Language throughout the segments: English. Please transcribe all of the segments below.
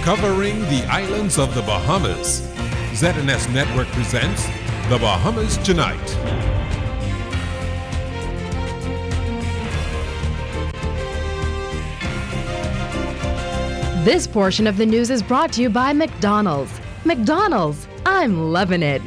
covering the islands of the Bahamas. ZNS Network presents The Bahamas Tonight. This portion of the news is brought to you by McDonald's. McDonald's, I'm loving it.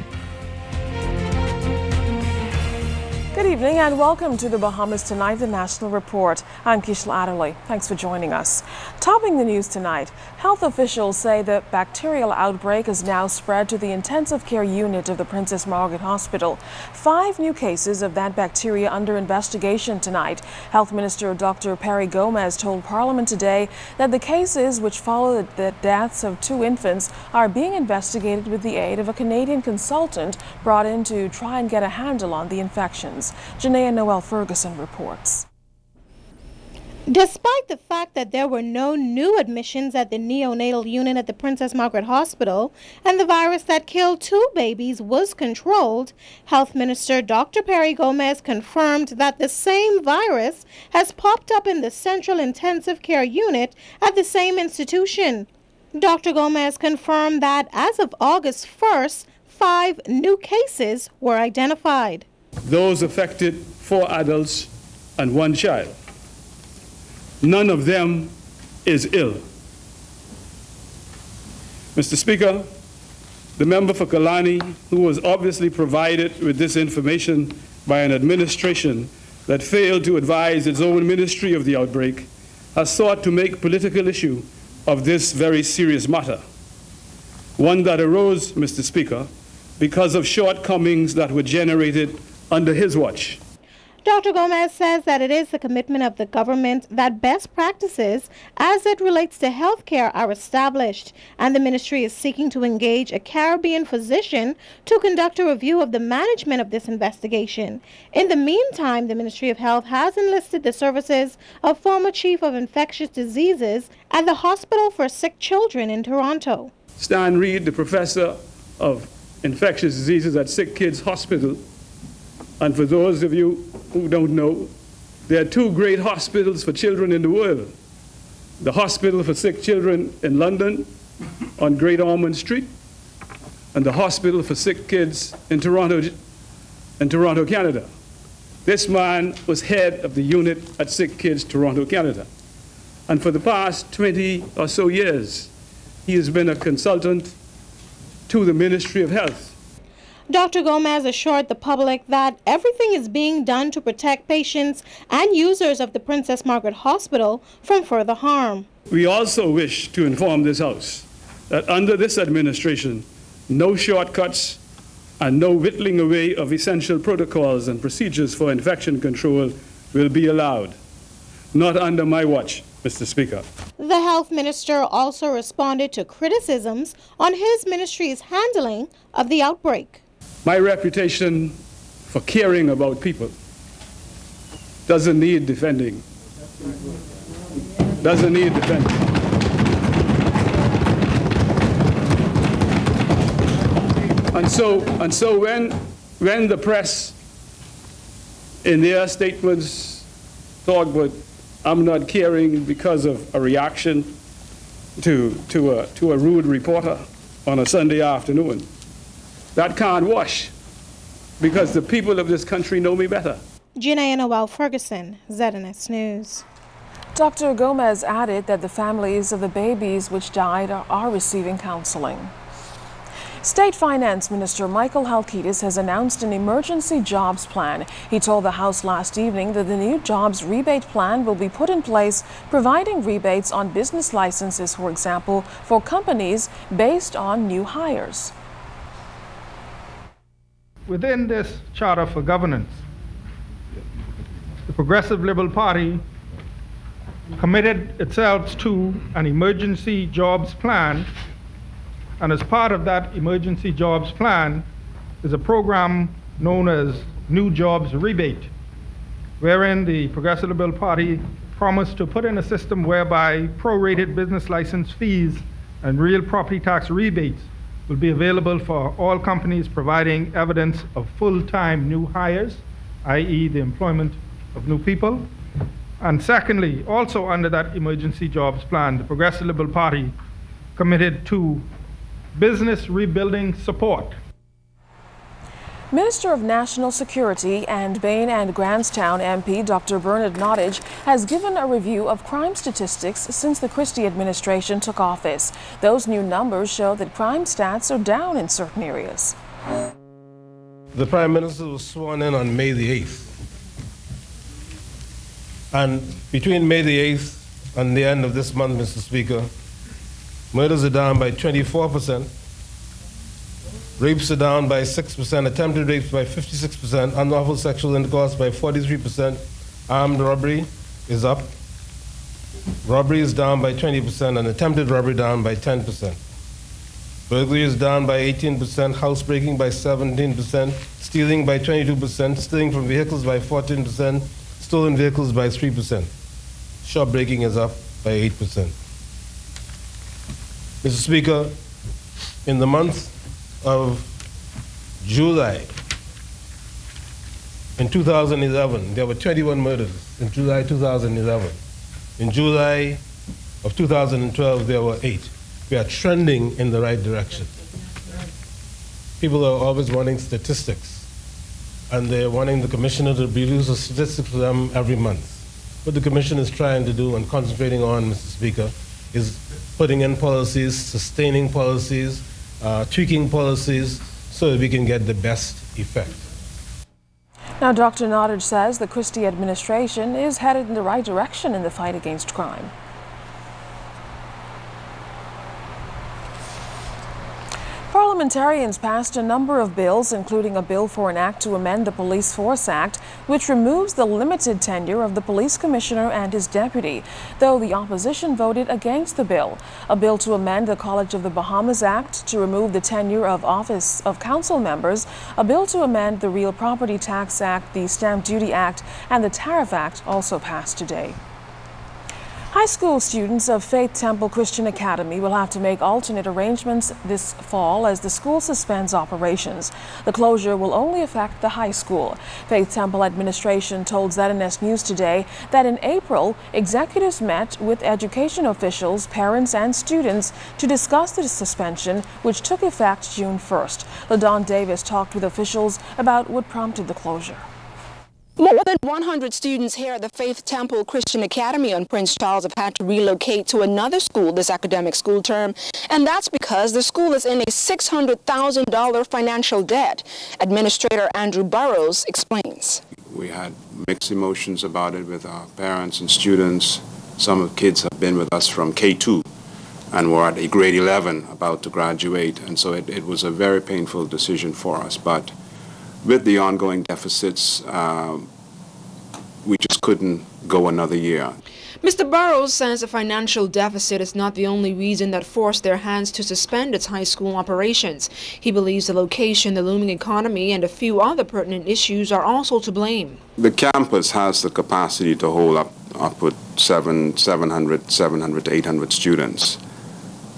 Good evening and welcome to the Bahamas Tonight, the National Report. I'm Keishla Adderley. Thanks for joining us. Topping the news tonight, health officials say the bacterial outbreak has now spread to the intensive care unit of the Princess Margaret Hospital. 5 new cases of that bacteria under investigation tonight. Health Minister Dr. Carey Gomez told Parliament today that the cases, which follow the deaths of 2 infants, are being investigated with the aid of a Canadian consultant brought in to try and get a handle on the infections. Janaea Noel Ferguson reports. Despite the fact that there were no new admissions at the neonatal unit at the Princess Margaret Hospital and the virus that killed 2 babies was controlled, Health Minister Dr. Carey Gomez confirmed that the same virus has popped up in the Central Intensive Care Unit at the same institution. Dr. Gomez confirmed that as of August 1st, 5 new cases were identified. Those affected 4 adults and 1 child. None of them is ill. Mr. Speaker, the member for Kalani, who was obviously provided with this information by an administration that failed to advise its own ministry of the outbreak, has sought to make political issue of this very serious matter. One that arose, Mr. Speaker, because of shortcomings that were generated under his watch. Dr. Gomez says that it is the commitment of the government that best practices as it relates to health care are established, and the ministry is seeking to engage a Caribbean physician to conduct a review of the management of this investigation. In the meantime, the Ministry of Health has enlisted the services of former Chief of Infectious Diseases at the Hospital for Sick Children in Toronto. Stan Reed, the Professor of Infectious Diseases at Sick Kids Hospital. And for those of you who don't know, there are 2 great hospitals for children in the world. The Hospital for Sick Children in London on Great Ormond Street, and the Hospital for Sick Kids in Toronto, Canada. This man was head of the unit at Sick Kids Toronto, Canada. And for the past 20 or so years, he has been a consultant to the Ministry of Health. Dr. Gomez assured the public that everything is being done to protect patients and users of the Princess Margaret Hospital from further harm. We also wish to inform this House that under this administration, no shortcuts and no whittling away of essential protocols and procedures for infection control will be allowed. Not under my watch, Mr. Speaker. The health minister also responded to criticisms on his ministry's handling of the outbreak. My reputation for caring about people doesn't need defending. Doesn't need defending. And so when the press in their statements talk about I'm not caring because of a reaction to a rude reporter on a Sunday afternoon, that can't wash, because the people of this country know me better. Janaea Noel Ferguson, ZNS News. Dr. Gomez added that the families of the babies which died are receiving counseling. State Finance Minister Michael Halkitis has announced an emergency jobs plan. He told the House last evening that the new jobs rebate plan will be put in place, providing rebates on business licenses, for example, for companies based on new hires. Within this Charter for Governance, the Progressive Liberal Party committed itself to an emergency jobs plan, and as part of that emergency jobs plan is a program known as New Jobs Rebate, wherein the Progressive Liberal Party promised to put in a system whereby prorated business license fees and real property tax rebates will be available for all companies providing evidence of full-time new hires, i.e. the employment of new people. And secondly, also under that emergency jobs plan, the Progressive Liberal Party committed to business rebuilding support. Minister of National Security and Bain and Grantstown MP Dr. Bernard Nottage has given a review of crime statistics since the Christie administration took office. Those new numbers show that crime stats are down in certain areas. The Prime Minister was sworn in on May the 8th. And between May the 8th and the end of this month, Mr. Speaker, murders are down by 24%. Rapes are down by 6%, attempted rapes by 56%, unlawful sexual intercourse by 43%, armed robbery is up, robbery is down by 20%, and attempted robbery down by 10%. Burglary is down by 18%, housebreaking by 17%, stealing by 22%, stealing from vehicles by 14%, stolen vehicles by 3%. Shop breaking is up by 8%. Mr. Speaker, in the month of July in 2011, there were 21 murders in July 2011. In July of 2012, there were 8. We are trending in the right direction. People are always wanting statistics, and they're wanting the Commissioner to release the statistics for them every month. What the Commission is trying to do and concentrating on, Mr. Speaker, is putting in policies, sustaining policies, tweaking policies so that we can get the best effect. Now, Dr. Nottage says the Christie administration is headed in the right direction in the fight against crime. Parliamentarians passed a number of bills, including a bill for an act to amend the Police Force Act, which removes the limited tenure of the police commissioner and his deputy, though the opposition voted against the bill. A bill to amend the College of the Bahamas Act to remove the tenure of office of council members, a bill to amend the Real Property Tax Act, the Stamp Duty Act, and the Tariff Act also passed today. High school students of Faith Temple Christian Academy will have to make alternate arrangements this fall as the school suspends operations. The closure will only affect the high school. Faith Temple administration told ZNS News today that in April, executives met with education officials, parents, and students to discuss the suspension, which took effect June 1st. LaDon Davis talked with officials about what prompted the closure. More than 100 students here at the Faith Temple Christian Academy on Prince Charles have had to relocate to another school this academic school term, and that's because the school is in a $600,000 financial debt. Administrator Andrew Burrows explains. We had mixed emotions about it with our parents and students. Some of the kids have been with us from K2 and were at a grade 11 about to graduate, and so it was a very painful decision for us. But with the ongoing deficits, we just couldn't go another year. Mr. Burrows says the financial deficit is not the only reason that forced their hands to suspend its high school operations. He believes the location, the looming economy, and a few other pertinent issues are also to blame. The campus has the capacity to hold up with 700 to 800 students.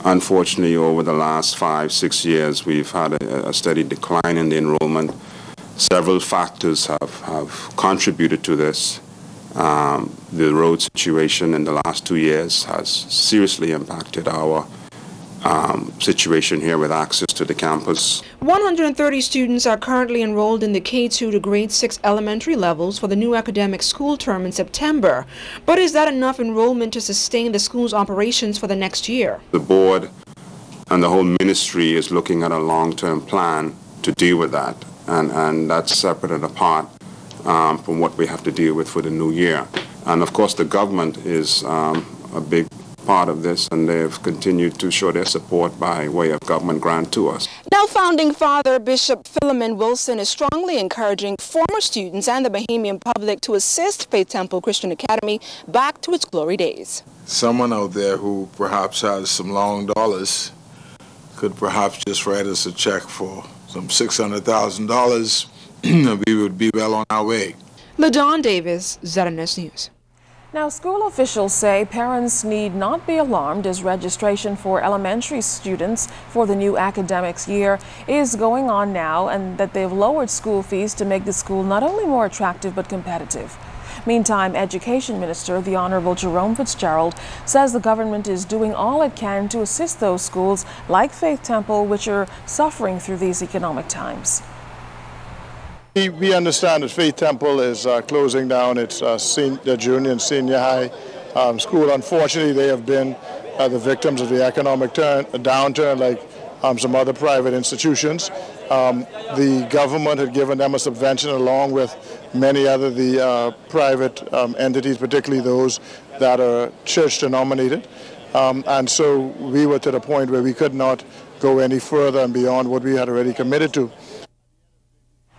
Unfortunately, over the last 5-6 years, we've had a steady decline in the enrollment. Several factors have contributed to this. The road situation in the last 2 years has seriously impacted our situation here with access to the campus. 130 students are currently enrolled in the K2 to grade 6 elementary levels for the new academic school term in September. But is that enough enrollment to sustain the school's operations for the next year? The board and the whole ministry is looking at a long-term plan to deal with that. And that's separate and apart from what we have to deal with for the new year. And of course the government is a big part of this, and they've continued to show their support by way of government grant to us. Now founding father Bishop Philemon Wilson is strongly encouraging former students and the Bahamian public to assist Faith Temple Christian Academy back to its glory days. Someone out there who perhaps has some long dollars could perhaps just write us a check for some $600,000, we would be well on our way. LaDon Davis, ZNS News. Now, school officials say parents need not be alarmed as registration for elementary students for the new academic year is going on now, and that they've lowered school fees to make the school not only more attractive but competitive. Meantime, Education Minister, the Honourable Jerome Fitzgerald, says the government is doing all it can to assist those schools like Faith Temple which are suffering through these economic times. We understand that Faith Temple is closing down its junior and senior high school. Unfortunately, they have been the victims of the economic downturn like some other private institutions. The government had given them a subvention along with many other private entities, particularly those that are church denominated. And so we were to the point where we could not go any further and beyond what we had already committed to.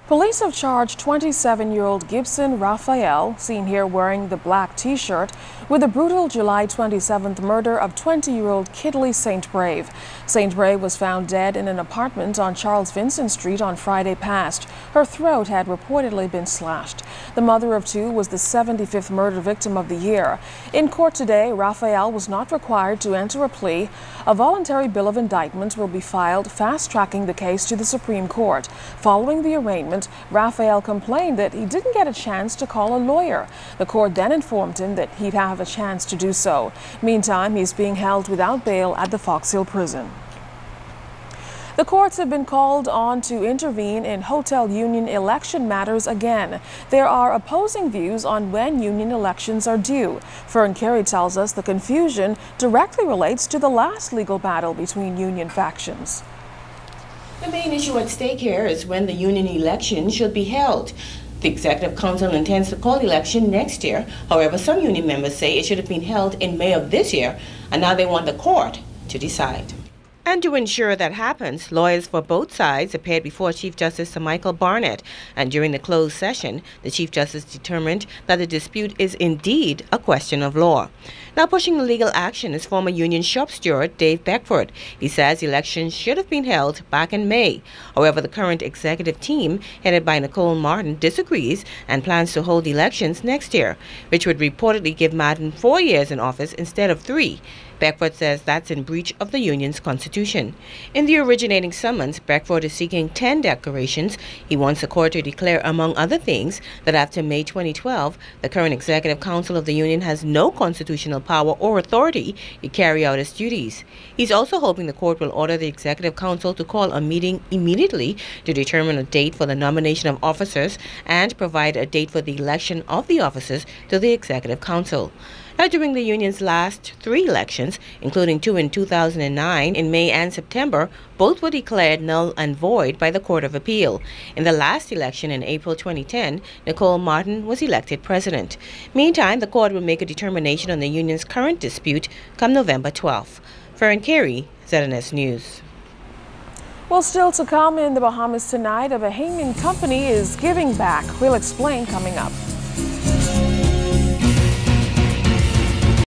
Police have charged 27-year-old Gibson Raphael, seen here wearing the black T-shirt, with the brutal July 27th murder of 20-year-old Kidley St. Brave. St. Brave was found dead in an apartment on Charles Vincent Street on Friday past. Her throat had reportedly been slashed. The mother of two was the 75th murder victim of the year. In court today, Raphael was not required to enter a plea. A voluntary bill of indictment will be filed, fast-tracking the case to the Supreme Court. Following the arraignment, Raphael complained that he didn't get a chance to call a lawyer. The court then informed him that he'd have a chance to do so. Meantime, he's being held without bail at the Fox Hill prison. The courts have been called on to intervene in hotel union election matters again. There are opposing views on when union elections are due. Fern Carey tells us the confusion directly relates to the last legal battle between union factions. The main issue at stake here is when the union election should be held. The Executive Council intends to call the election next year. However, some union members say it should have been held in May of this year, and now they want the court to decide. And to ensure that happens, lawyers for both sides appeared before Chief Justice Sir Michael Barnett, and during the closed session, the Chief Justice determined that the dispute is indeed a question of law. Now pushing the legal action is former union shop steward Dave Beckford. He says the election should have been held back in May. However, the current executive team, headed by Nicole Martin, disagrees and plans to hold elections next year, which would reportedly give Martin 4 years in office instead of 3. Beckford says that's in breach of the union's constitution. In the originating summons, Beckford is seeking 10 declarations. He wants the court to declare, among other things, that after May 2012, the current executive council of the union has no constitutional power or authority to carry out its duties. He's also hoping the court will order the executive council to call a meeting immediately to determine a date for the nomination of officers and provide a date for the election of the officers to the executive council. Now, during the union's last 3 elections, including 2 in 2009 in May and September, both were declared null and void by the Court of Appeal. In the last election in April 2010, Nicole Martin was elected president. Meantime, the court will make a determination on the union's current dispute come November 12th. Fern Carey, ZNS News. Well, still to come in the Bahamas tonight, a Bahamian company is giving back. We'll explain coming up.